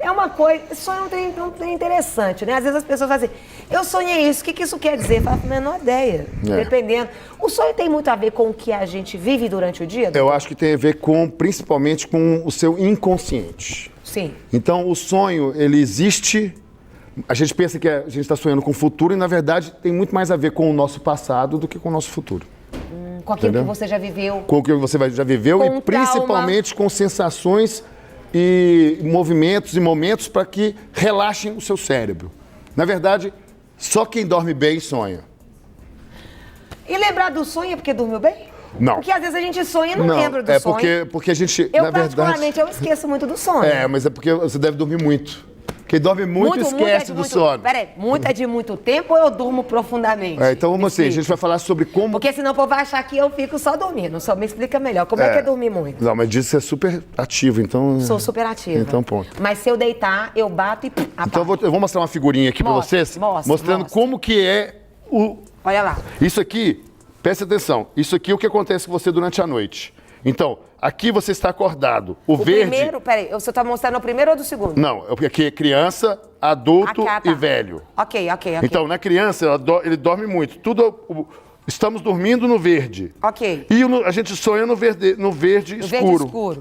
é uma coisa, sonho não tem interessante, né? Às vezes as pessoas falam assim, eu sonhei isso, o que isso quer dizer? Fala, menor ideia, dependendo. O sonho tem muito a ver com o que a gente vive durante o dia? Doutor? Eu acho que tem a ver principalmente com o seu inconsciente. Sim. Então, o sonho, ele existe, a gente pensa que a gente está sonhando com o futuro e, na verdade, tem muito mais a ver com o nosso passado do que com o nosso futuro. Com aquilo que você já viveu. Com o que você já viveu e principalmente com sensações e movimentos e momentos para que relaxem o seu cérebro. Na verdade, só quem dorme bem sonha. E lembrar do sonho é porque dormiu bem? Não. Porque às vezes a gente sonha e não lembra do sonho. Porque a gente, eu, na verdade... particularmente, eu esqueço muito do sonho. Mas é porque você deve dormir muito. Quem dorme muito esquece do sono. Peraí, muito é de muito tempo ou eu durmo profundamente? Então vamos assim, a gente vai falar sobre como... Porque senão o povo vai achar que eu fico só dormindo. Só me explica melhor. Como é que é dormir muito? Não, mas diz que você é super ativo, então... Sou super ativa. Então, ponto. Mas se eu deitar, eu bato e... Então eu vou mostrar uma figurinha aqui pra vocês, mostrando como que é o... Olha lá. Isso aqui, preste atenção, isso aqui é o que acontece com você durante a noite. Então, aqui você está acordado. O verde... primeiro, peraí, você está mostrando o primeiro ou do segundo? Não, aqui é criança, adulto e velho. Ok. Então, na criança, ele dorme muito. Estamos dormindo no verde. Ok. E a gente sonha no verde escuro. Verde escuro.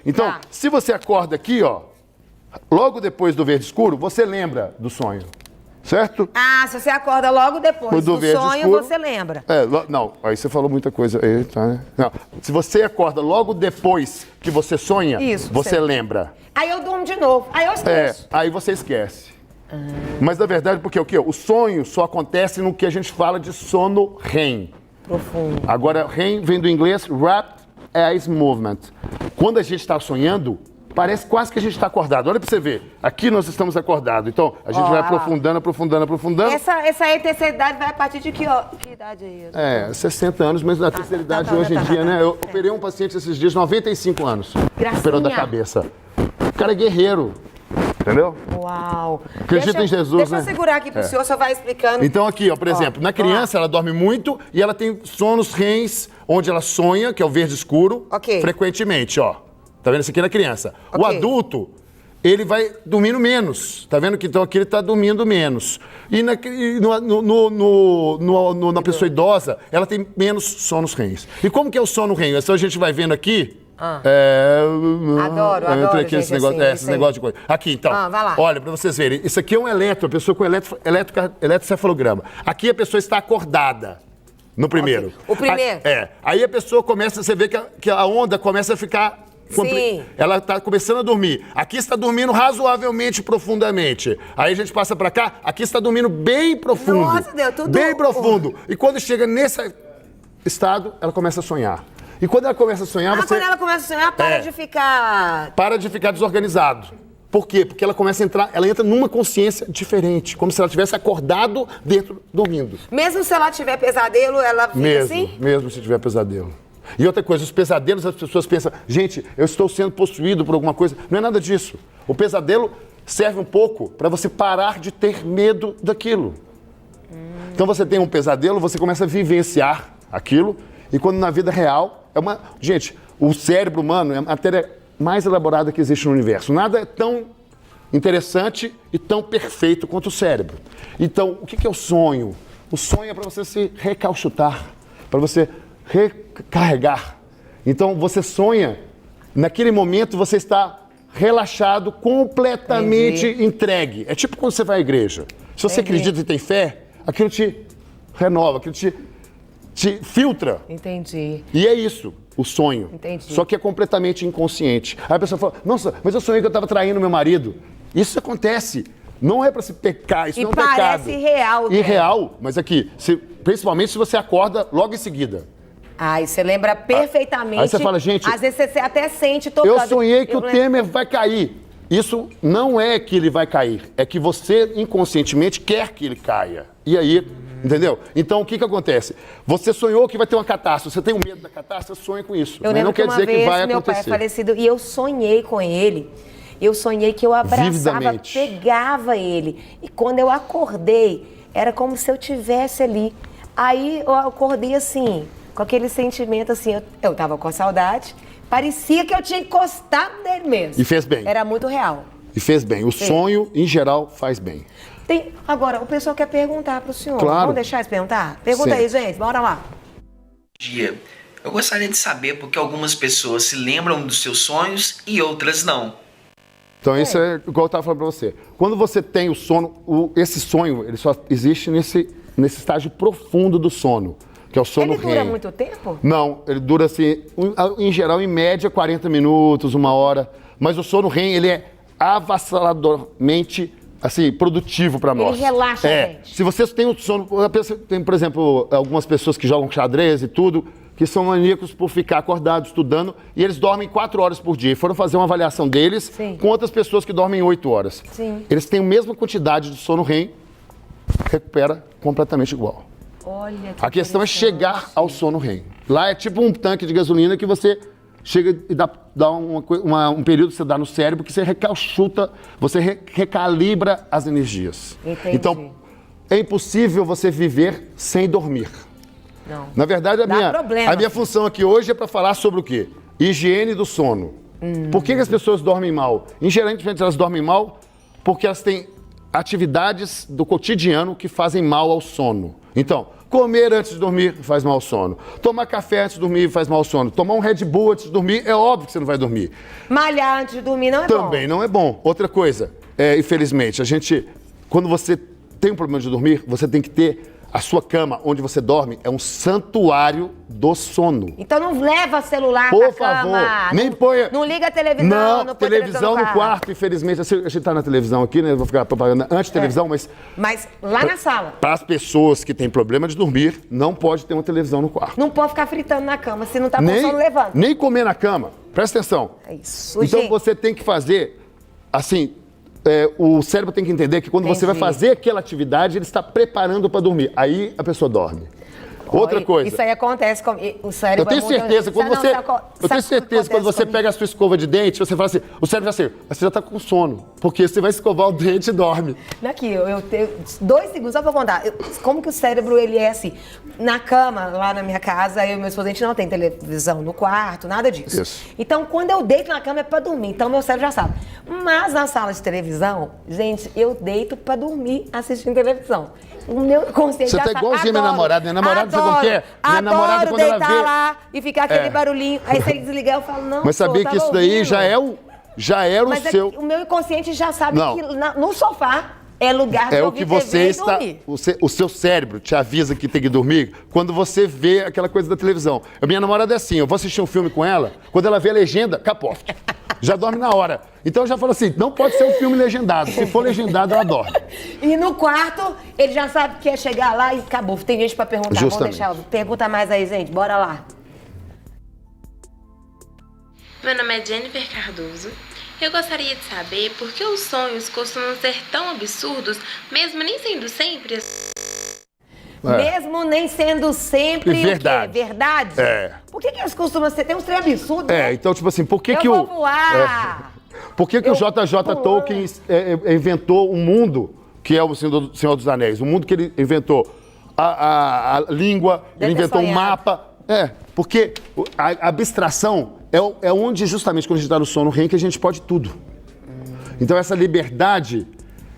Então, se você acorda aqui, ó, logo depois do verde escuro, você lembra do sonho. Certo? Se você acorda logo depois do sonho, escuro, você lembra. Não, aí você falou muita coisa. Né? Não, se você acorda logo depois que você sonha, você lembra. Aí eu durmo de novo, aí eu esqueço. Aí você esquece. Mas na verdade, porque o quê? O sonho só acontece no que a gente fala de sono REM. Profundo. Agora, REM vem do inglês Rapid Eye Movement. Quando a gente está sonhando, parece quase que a gente está acordado. Olha para você ver. Aqui nós estamos acordados. Então, a gente vai aprofundando. Essa terceira idade vai a partir de que idade é isso? 60 anos, mas na terceira idade hoje em dia, né? Eu operei um paciente esses dias, 95 anos. Operou da cabeça. O cara é guerreiro. Entendeu? Uau. Acredita em Jesus, Deixa eu segurar aqui pro senhor, só vai explicando. Então aqui, ó, por exemplo, na criança ela dorme muito e ela tem sonos REMs, onde ela sonha, que é o verde escuro, frequentemente, ó. Tá vendo isso aqui na criança? O adulto, ele vai dormindo menos. Tá vendo que então aqui ele tá dormindo menos. E na pessoa idosa, ela tem menos sonos REMs. E como que é o sono REM? Então a gente vai vendo aqui. Adoro, aqui esse negócio, esses negócios de coisa. Aqui, então. Vai lá. Olha, para vocês verem. Isso aqui é um a pessoa com eletrocefalograma. Aqui a pessoa está acordada. No primeiro. O primeiro? Aí a pessoa começa, você vê que a onda começa a ficar... Sim. Ela está começando a dormir. Aqui está dormindo razoavelmente profundamente. Aí a gente passa para cá, aqui está dormindo bem profundo. Nossa, Deus, tudo... Bem profundo. E quando chega nesse estado, ela começa a sonhar. E quando ela começa a sonhar, quando ela começa a sonhar, para de ficar... Para de ficar desorganizado. Por quê? Porque ela começa a entrar, ela entra numa consciência diferente, como se ela tivesse acordado dentro, dormindo. Mesmo se ela tiver pesadelo, ela fica assim? Mesmo se tiver pesadelo. E outra coisa, os pesadelos, as pessoas pensam, gente, eu estou sendo possuído por alguma coisa. Não é nada disso. O pesadelo serve um pouco para você parar de ter medo daquilo. Então você tem um pesadelo, você começa a vivenciar aquilo, e quando na vida real, Gente, o cérebro humano é a matéria mais elaborada que existe no universo. Nada é tão interessante e tão perfeito quanto o cérebro. Então, o que é o sonho? O sonho é para você se recalchutar, para você recarregar. Então, você sonha, naquele momento você está relaxado, completamente entregue. É tipo quando você vai à igreja. Se você acredita e tem fé, aquilo te renova, aquilo te filtra. Entendi. E é isso, o sonho. Entendi. Só que é completamente inconsciente. Aí a pessoa fala, nossa, mas eu sonhei que eu estava traindo meu marido. Isso acontece. Não é para se pecar, isso não é um pecado. E parece irreal. Irreal, mas aqui, principalmente se você acorda logo em seguida. Aí você lembra perfeitamente. Aí você fala, gente... Às vezes você até sente tocando. Eu sonhei que o Temer vai cair. Isso não é que ele vai cair, é que você inconscientemente quer que ele caia. E aí... Entendeu? Então, o que acontece? Você sonhou que vai ter uma catástrofe, você tem um medo da catástrofe, sonha com isso. Eu não quer dizer que vai meu acontecer. Pai é falecido e eu sonhei com ele. Eu sonhei que eu abraçava, vividamente, pegava ele. E quando eu acordei, era como se eu tivesse ali. Aí eu acordei assim, com aquele sentimento assim, eu tava com saudade. Parecia que eu tinha encostado nele mesmo. E fez bem. Era muito real. E fez bem. O sonho, em geral, faz bem. Agora, o pessoal quer perguntar para o senhor. Claro. Vamos deixar eles perguntar? Pergunta aí, gente. Bora lá. Dia. Eu gostaria de saber por que algumas pessoas se lembram dos seus sonhos e outras não. Então, isso é igual eu estava falando para você. Quando você tem o sono, esse sonho, ele só existe nesse estágio profundo do sono, que é o sono REM. Ele dura muito tempo? Não, ele dura assim, em geral, em média, 40 minutos, 1 hora. Mas o sono REM, ele é avassaladoramente, assim, produtivo para nós. Ele relaxa a gente. Se você tem um sono... Tem, por exemplo, algumas pessoas que jogam xadrez e tudo, que são maníacos por ficar acordados, estudando, e eles dormem 4 horas por dia. E foram fazer uma avaliação deles com outras pessoas que dormem 8 horas. Sim. Eles têm a mesma quantidade de sono REM, recupera completamente igual. Olha que A questão é chegar ao sono REM. Lá é tipo um tanque de gasolina que você chega e dá um período que você dá no cérebro que você recalchuta, você recalibra as energias. Entendi. Então, é impossível você viver sem dormir. Não. Na verdade, problema. a minha função aqui hoje é para falar sobre o quê? Higiene do sono. Por que as pessoas dormem mal? Em geral, elas dormem mal porque elas têm atividades do cotidiano que fazem mal ao sono. Então, comer antes de dormir faz mal ao sono. Tomar café antes de dormir faz mal ao sono. Tomar um Red Bull antes de dormir, é óbvio que você não vai dormir. Malhar antes de dormir não é bom. Também não é bom. Outra coisa, infelizmente, quando você tem um problema de dormir, você tem que ter a sua cama, onde você dorme, é um santuário do sono. Então não leva celular Por pra favor, cama. nem ponha... Não liga a televisão. Não, põe televisão no quarto, infelizmente. A gente tá na televisão aqui, né? Eu vou ficar propaganda anti-televisão, mas... Mas lá na sala. Para as pessoas que têm problema de dormir, não pode ter uma televisão no quarto. Não pode ficar fritando na cama. Se não tá com sono, levanta. Nem comer na cama. Presta atenção. É isso, Então gente. você tem que fazer, assim... o cérebro tem que entender que quando você vai fazer aquela atividade, ele está preparando para dormir. Aí a pessoa dorme. Outra coisa. Isso aí acontece com o cérebro. Eu tenho certeza, quando você pega a sua escova de dente, você fala assim, o cérebro já assim, você já está com sono, porque você vai escovar o dente e dorme. Aqui, eu tenho 2 segundos só pra contar. Como que o cérebro, ele é assim? Na cama, lá na minha casa, eu e meu esposo, a gente não tem televisão no quarto, nada disso. Isso. Então, quando eu deito na cama é pra dormir. Então, meu cérebro já sabe. Mas na sala de televisão, gente, eu deito pra dormir assistindo televisão. O meu consciente Você já tá sabe. igualzinho minha namorada. Minha namorada, sabe como que é? Minha namorada, Adoro quando ela deitar vê... lá e ficar aquele barulhinho. Aí, se ele desligar, eu falo, não, Mas sabia tá que isso daí ouvindo. já era o Mas seu... o meu inconsciente já sabe Não. que no sofá é lugar de É o ouvir que você TV e está... dormir. O seu cérebro te avisa que tem que dormir quando você vê aquela coisa da televisão. A minha namorada é assim, eu vou assistir um filme com ela, quando ela vê a legenda, capote. Já dorme na hora. Então eu já falo assim, não pode ser um filme legendado. Se for legendado, ela dorme. E no quarto, ele já sabe que é chegar lá e acabou. Tem gente pra perguntar. Justamente. Vamos deixar. Pergunta mais aí, gente. Bora lá. Meu nome é Jennifer Cardoso. Eu gostaria de saber por que os sonhos costumam ser tão absurdos, mesmo nem sendo sempre Mesmo nem sendo sempre Verdade. o quê? Verdade? É. Por que eles costumam ser? Tem uns trem absurdos, né? Então, tipo assim, por que Eu que vou o... voar. Por que que o JJ Tolkien inventou um mundo que é o Senhor dos Anéis? Um mundo que ele inventou a língua, ele inventou um mapa. Porque a abstração é onde, justamente, quando a gente está no sono REM, que a gente pode tudo. Então, essa liberdade,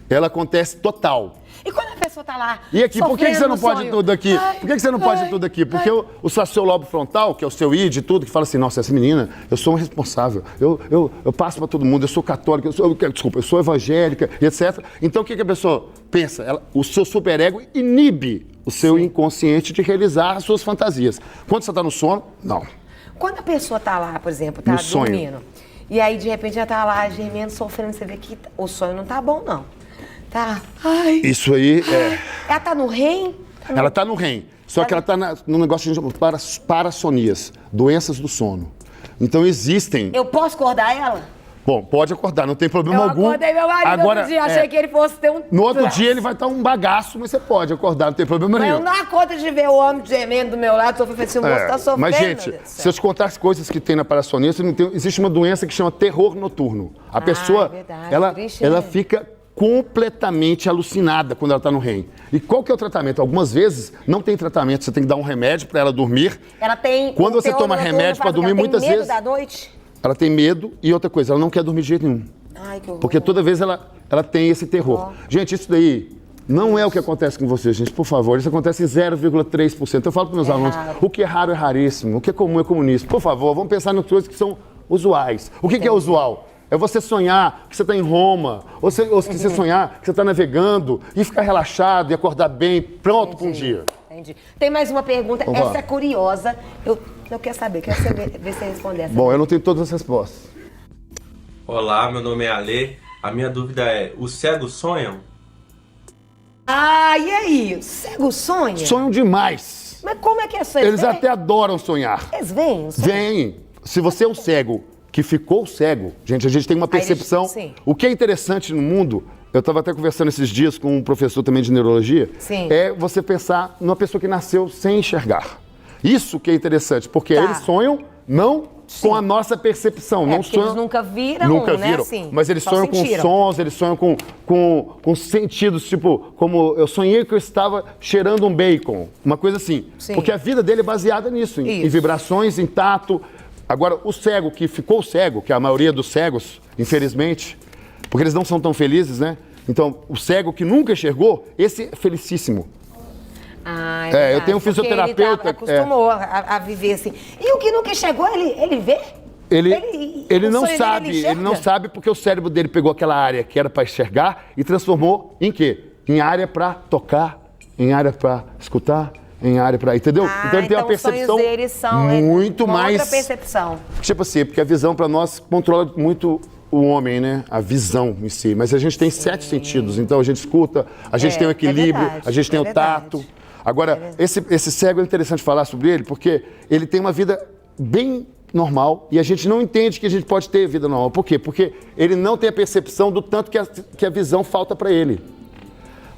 ela acontece total. E quando a pessoa tá lá. E aqui, por que você não pode sonho? tudo aqui? Por que você não pode tudo aqui? Porque o seu lobo frontal, que é o seu id e tudo, que fala assim, nossa, essa menina, eu sou um responsável, eu passo para todo mundo, eu sou católica, eu sou evangélica, e etc. Então, o que a pessoa pensa? O seu superego inibe o seu inconsciente de realizar as suas fantasias. Quando você está no sono, não. Quando a pessoa tá lá, por exemplo, tá No sonho. dormindo, e aí de repente já tá lá gemendo, sofrendo, você vê que o sonho não tá bom, não. Tá. Ai. Isso aí é... Ela tá no REM? Ela está no REM, só que ela está no negócio de parassonias, doenças do sono. Então existem... Eu posso acordar ela? Bom, pode acordar, não tem problema algum. Eu acordei meu marido Agora, outro dia, achei que ele fosse ter um... No outro dia ele vai estar um bagaço, mas você pode acordar, não tem problema Mas nenhum. eu não dou conta de ver o homem gemendo do meu lado, sofrendo, assim, o moço tá sofrendo. Mas, gente, se eu te contar as coisas que tem na parassonia, você não tem... existe uma doença que chama terror noturno. A pessoa, verdade, ela fica completamente alucinada quando ela está no REM. E qual que é o tratamento? Algumas vezes não tem tratamento, você tem que dar um remédio para ela dormir. Ela tem... Quando você toma remédio para dormir, muitas vezes... Ela tem medo da noite? Ela tem medo e outra coisa, ela não quer dormir de jeito nenhum. Ai, que horror. Porque toda vez ela tem esse terror. Gente, isso daí não é o que acontece com vocês, gente, por favor. Isso acontece em 0,3%. Eu falo para meus alunos, o que é raro é raríssimo, o que é comum é comuníssimo. Por favor, vamos pensar nas coisas que são usuais. O que é usual? É você sonhar que você está em Roma, ou você sonhar que você está navegando e ficar relaxado e acordar bem, pronto para um dia. Entendi. Tem mais uma pergunta, Vamos lá. essa é ver se você responde essa. Bom, eu não tenho todas as respostas. Olá, meu nome é Ale. A minha dúvida é, os cegos sonham? Ah, e aí? Cego sonha? Sonham demais. Mas como é que é sonho? Eles até adoram sonhar. Eles vêm? Vem. Se você é um cego que ficou cego, gente, a gente tem uma percepção. Sim. O que é interessante no mundo, eu estava até conversando esses dias com um professor também de neurologia, Sim. é você pensar numa pessoa que nasceu sem enxergar. Isso que é interessante, porque eles sonham não com a nossa percepção. Não porque sonham, eles nunca viram, nunca né? viram, Assim, mas eles só sonham com sentiram. sons, eles sonham com sentidos, tipo, como eu sonhei que eu estava cheirando um bacon, uma coisa assim. Sim. Porque a vida dele é baseada nisso, em Isso. vibrações, em tato. Agora, o cego que ficou cego, que é a maioria dos cegos, infelizmente, porque eles não são tão felizes, né? Então, o cego que nunca enxergou, esse é felicíssimo. Ah, eu verdade, tenho um porque fisioterapeuta, Ele acostumou a viver assim. E o que nunca chegou, ele vê? Ele o não sonho dele, sabe, ele ele não enxerga? sabe porque o cérebro dele pegou aquela área que era para enxergar e transformou em quê? Em área para tocar, em área para escutar, em área para, entendeu? Ah, então ele tem uma os sonhos percepção deles são muito uma mais outra percepção. tipo assim, porque a visão para nós controla muito o homem, né? A visão em si. Mas a gente tem 7 sentidos, então a gente escuta, a gente tem o equilíbrio, verdade, a gente tem o verdade. tato. Agora, esse cego é interessante falar sobre ele porque ele tem uma vida bem normal e a gente não entende que a gente pode ter vida normal. Por quê? Porque ele não tem a percepção do tanto que a visão falta para ele.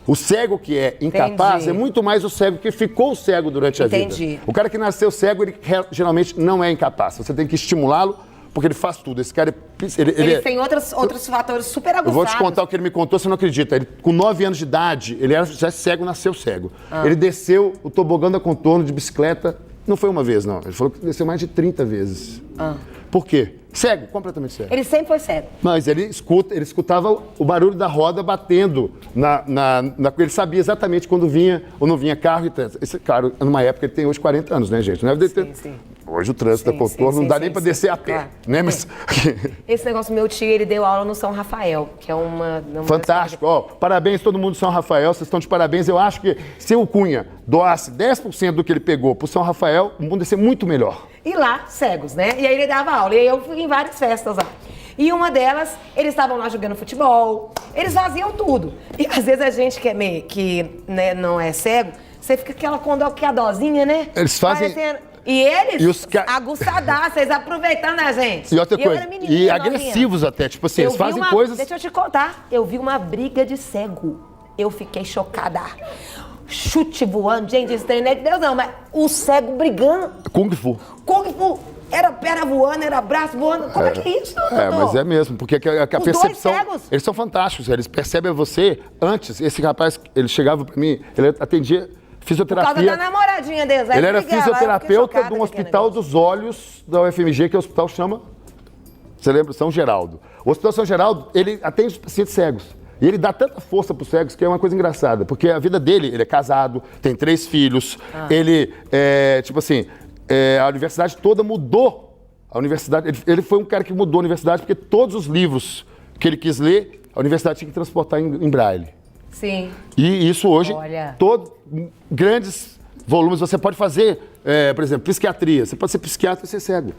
O cego que é incapaz é muito mais o cego que ficou cego durante a vida. O cara que nasceu cego, ele geralmente não é incapaz. Você tem que estimulá-lo porque ele faz tudo. Esse cara, Ele tem outros fatores super aguçados. eu vou te contar o que ele me contou, você não acredita. Ele, com 9 anos de idade, ele já é cego, nasceu cego. Ele desceu o tobogã da Contorno de bicicleta, não foi uma vez, não. Ele falou que desceu mais de 30 vezes. Por quê? Cego, completamente cego. Ele sempre foi cego. Mas ele escutava o barulho da roda batendo ele sabia exatamente quando vinha ou não vinha carro e trânsito. Esse cara, numa época, ele tem hoje 40 anos, né, gente? Não deve ter... Sim. Hoje o trânsito da Contorno não dá nem para descer a pé, claro. né? Mas... Esse negócio, meu tio, ele deu aula no São Rafael, que é uma Fantástico. Ó, parabéns todo mundo do São Rafael, vocês estão de parabéns. Eu acho que se o Cunha doasse 10% do que ele pegou pro São Rafael, o mundo ia ser muito melhor. E lá, cegos, né? E aí ele dava aula. E aí eu fui em várias festas lá. E uma delas, eles estavam lá jogando futebol, eles faziam tudo. E às vezes a gente que é meio né, não é cego, você fica aquela dozinha, né? Eles fazem... E eles, E aguçadaços, eles aproveitando a gente. E outra eu coisa, era menininha, e novinha. agressivos até, tipo assim, eles Eu vi fazem coisas... Deixa eu te contar, eu vi uma briga de cego. Eu fiquei chocada. Chute voando, gente, isso não é de Deus não, mas o cego brigando. Kung Fu. Kung Fu. Era perna voando, era braço voando. Como é que é isso, doutor? Mas é mesmo, porque a Os percepção... dois cegos. Eles são fantásticos, eles percebem você antes. Esse rapaz, ele chegava pra mim, ele atendia fisioterapia. Por causa da namoradinha deles. Ele era fisioterapeuta de um hospital dos olhos da UFMG, que é o hospital chama... Você lembra? São Geraldo. O Hospital São Geraldo, ele atende os pacientes cegos. E ele dá tanta força para os cegos que é uma coisa engraçada. Porque a vida dele, ele é casado, tem 3 filhos, ele, a universidade toda mudou. A universidade, ele foi um cara que mudou a universidade porque todos os livros que ele quis ler, a universidade tinha que transportar em braille. Sim. E isso hoje, Olha. grandes volumes, você pode fazer, por exemplo, psiquiatria. Você pode ser psiquiatra e ser cego.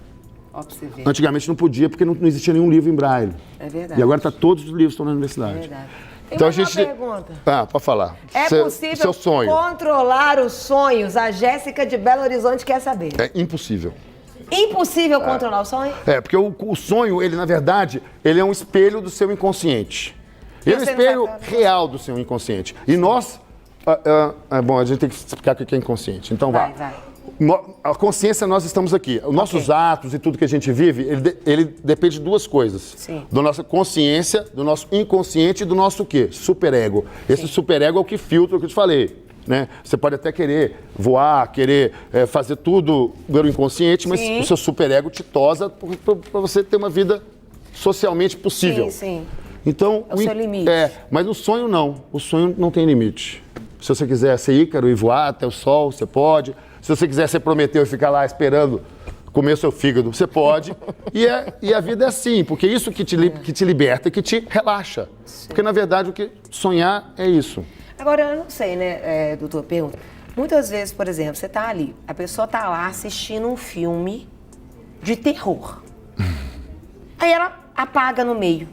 Ó, pra você ver. Antigamente não podia porque não existia nenhum livro em braille. É verdade. E agora todos os livros estão na universidade. É verdade. Tem Então mais uma pergunta. Pode falar. É Seu possível sonho. controlar os sonhos? A Jéssica de Belo Horizonte quer saber. É impossível. Impossível controlar o sonho? Porque o sonho, ele na verdade, ele é um espelho do seu inconsciente. Ele é um Você não espelho sabe- real do seu inconsciente. E nós, bom, a gente tem que explicar o que é inconsciente. Então Vai. A consciência, nós estamos aqui. Os nossos atos e tudo que a gente vive, ele depende de 2 coisas. Sim. Da nossa consciência, do nosso inconsciente e do nosso o quê? Superego. Esse superego é o que filtra o que eu te falei. Né? Você pode até querer voar, querer fazer tudo pelo inconsciente, mas Sim. o seu superego te tosa para você ter uma vida socialmente possível. Sim, sim. Então, É o seu limite. Mas o sonho não. O sonho não tem limite. Se você quiser ser Ícaro e voar até o sol, você pode. Se você quiser ser Prometeu e ficar lá esperando comer o seu fígado, você pode. E a vida é assim, porque isso que te liberta e que te relaxa. Sim. Porque, na verdade, o que sonhar é isso. Agora, eu não sei, né, doutor, pergunta. Muitas vezes, por exemplo, você tá ali, a pessoa tá lá assistindo um filme de terror. Aí ela apaga no meio.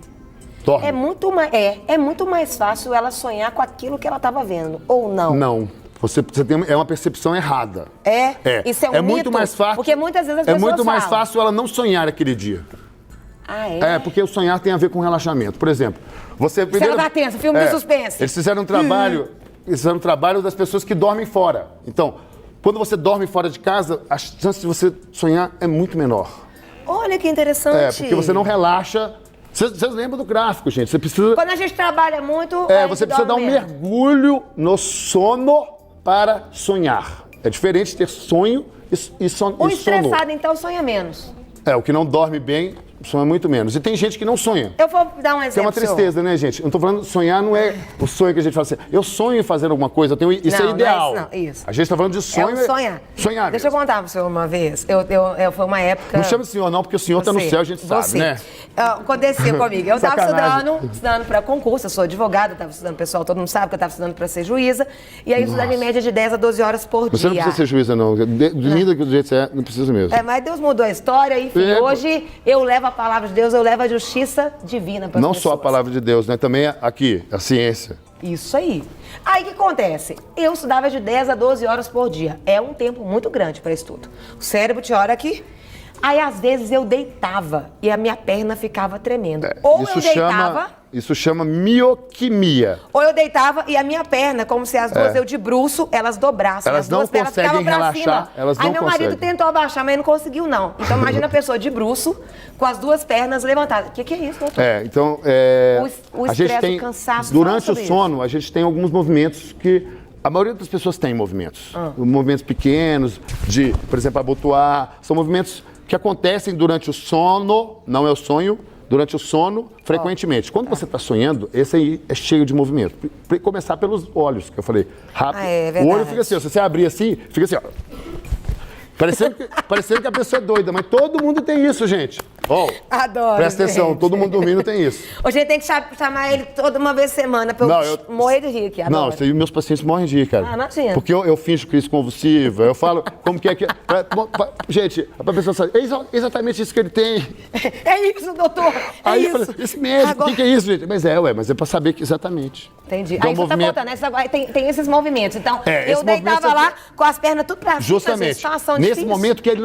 Dorme. É muito mais fácil ela sonhar com aquilo que ela estava vendo, ou não? Não. Você tem uma percepção errada. Isso é um muito mito? mais fácil. Porque muitas vezes as pessoas muito mais falam. fácil ela não sonhar aquele dia. Ah, é? Porque o sonhar tem a ver com relaxamento. Por exemplo, você... Ela tá tensa, filme de suspense. Eles fizeram um trabalho das pessoas que dormem fora. Então, quando você dorme fora de casa, a chance de você sonhar é muito menor. Olha que interessante. Porque você não relaxa. Vocês lembram do gráfico, gente? Você precisa... Quando a gente trabalha muito, você precisa dar um mergulho no sono para sonhar. É diferente ter sonho e sono. O estressado, então, sonha menos. O que não dorme bem, sonha muito menos. E tem gente que não sonha. Eu vou dar um exemplo. Que é uma tristeza, né, gente? Eu não tô falando, sonhar não é o sonho que a gente fala assim, eu sonho em fazer alguma coisa, isso é ideal. Não, isso. A gente tá falando de sonho. É um sonhar. Sonhar. Deixa eu contar pro senhor uma vez. Foi uma época... Não chama de senhor não, porque o senhor tá no céu, a gente sabe, né? Aconteceu comigo. Eu tava Sacanagem. estudando para concurso, eu sou advogada, tava estudando, pessoal, todo mundo sabe que eu tava estudando para ser juíza. E aí eu estudava em média de 10 a 12 horas por dia. Você não precisa ser juíza, não. Linda do jeito que você é, não precisa mesmo. Mas Deus mudou a história, enfim. Hoje eu levo a palavra de Deus, eu levo a justiça divina para as Não pessoas. só a palavra de Deus, né? Também aqui, a ciência. Isso aí. Aí o que acontece? Eu estudava de 10 a 12 horas por dia. É um tempo muito grande para estudo. O cérebro te olha aqui. Aí, às vezes, eu deitava e a minha perna ficava tremendo. Ou eu deitava... Isso chama mioquimia. Ou eu deitava e a minha perna, como se as duas, eu de bruço, elas dobrassem. Elas as duas não pernas conseguem ficavam pra relaxar, cima. elas não Aí meu marido conseguem. tentou abaixar, mas não conseguiu, não. Então, imagina a pessoa de bruço, com as duas pernas levantadas. O que é isso, doutor? Então... O a gente estresse, tem, o cansaço... durante o sono, a gente tem alguns movimentos que... A maioria das pessoas tem movimentos. Movimentos pequenos, por exemplo, abotoar. São movimentos que acontecem durante o sono, não é o sonho, durante o sono, frequentemente. Quando você está sonhando, esse aí é cheio de movimento. Começar pelos olhos, que eu falei, rápido. É verdade. O olho fica assim, se você abrir assim, fica assim, ó. Parecendo que a pessoa é doida, mas todo mundo tem isso, gente. Adoro, presta atenção, gente. todo mundo dormindo tem isso. Hoje a gente tem que chamar ele toda uma vez por semana pra eu morrer de rir aqui. Adoro. Não, isso aí meus pacientes morrem de rir, cara. Imagina. Porque eu finjo crise convulsiva, eu falo como que é que... Gente, a pessoa sabe, é exatamente isso que ele tem. É isso, doutor. Aí isso. eu falei, esse médico, o que é isso, gente? Mas é pra saber que exatamente. Entendi. Então, Aí você movimento... tá contando, né? Tem esses movimentos. Então, esse eu deitava movimento lá com as pernas tudo pra cima. Justamente. Situação Nesse difícil. momento que ele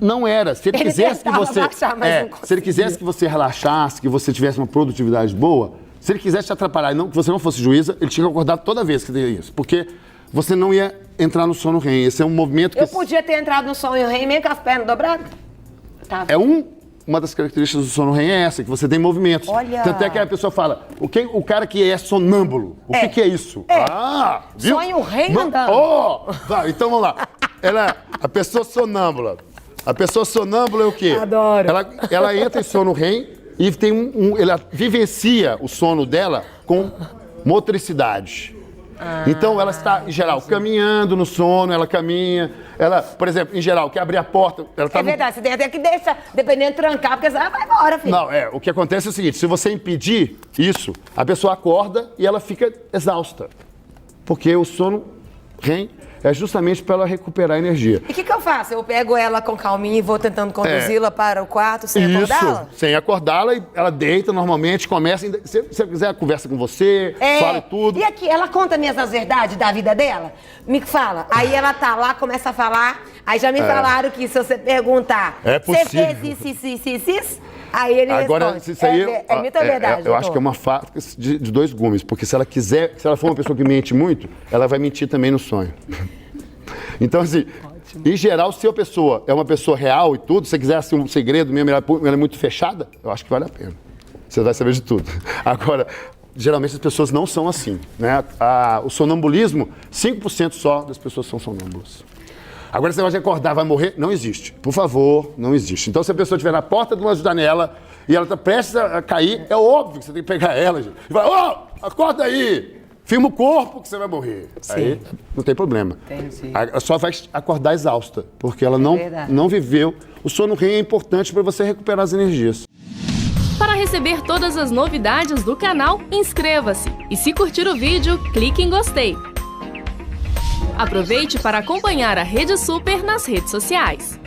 não era. Se ele quisesse que tentava você... abaixar, mas não se ele quisesse que você relaxasse, que você tivesse uma produtividade boa, se ele quisesse te atrapalhar e que você não fosse juíza, ele tinha que acordar toda vez que teria isso. Porque você não ia entrar no sono REM. Esse é um movimento que... Eu podia ter entrado no sono REM mesmo com as pernas dobradas? Tá. Uma das características do sono REM é essa, que você tem movimentos. Olha. Tanto é que a pessoa fala, o cara que é sonâmbulo, o que é isso? Viu? Sonho REM andando. Então vamos lá. A pessoa sonâmbula. A pessoa sonâmbula é o quê? Adoro. Ela entra em sono REM e tem ela vivencia o sono dela com motricidade. Então ela está, em geral, caminhando no sono, ela caminha. Ela, por exemplo, em geral, quer abrir a porta. Ela tá Verdade, você tem até que deixar, dependendo, trancar, porque senão ela vai embora, filho. Não, o que acontece é o seguinte, se você impedir isso, a pessoa acorda e ela fica exausta. Porque o sono REM é justamente para ela recuperar energia. E o que eu faço? Eu pego ela com calminha e vou tentando conduzi-la para o quarto sem acordá-la? Sem acordá-la, e ela deita normalmente, começa, se você quiser, conversa com você, fala tudo. E aqui, ela conta mesmo as verdades da vida dela? Me fala. Aí ela tá lá, começa a falar, aí já me falaram que se você perguntar, possível. você fez isso? Aí ele Agora, responde. isso aí É mito ou verdade, eu acho que é uma faca de dois gumes, porque se ela quiser, se ela for uma pessoa que mente muito, ela vai mentir também no sonho. Então, assim, em geral, se a pessoa é uma pessoa real e tudo, se você quiser assim, um segredo mesmo, ela é muito fechada, eu acho que vale a pena. Você vai saber de tudo. Agora, geralmente as pessoas não são assim, né? O sonambulismo, 5% só das pessoas são sonâmbulas. Agora, esse negócio de acordar vai morrer, não existe. Por favor, não existe. Então, se a pessoa estiver na porta de uma janela e ela tá prestes a cair, é óbvio que você tem que pegar ela, gente. E falar, ô, acorda aí! Filma o corpo que você vai morrer. Sim. Aí não tem problema. Entendi. Ela só vai acordar exausta, porque ela não viveu. O sono REM é importante para você recuperar as energias. Para receber todas as novidades do canal, inscreva-se. E se curtir o vídeo, clique em gostei. Aproveite para acompanhar a Rede Super nas redes sociais.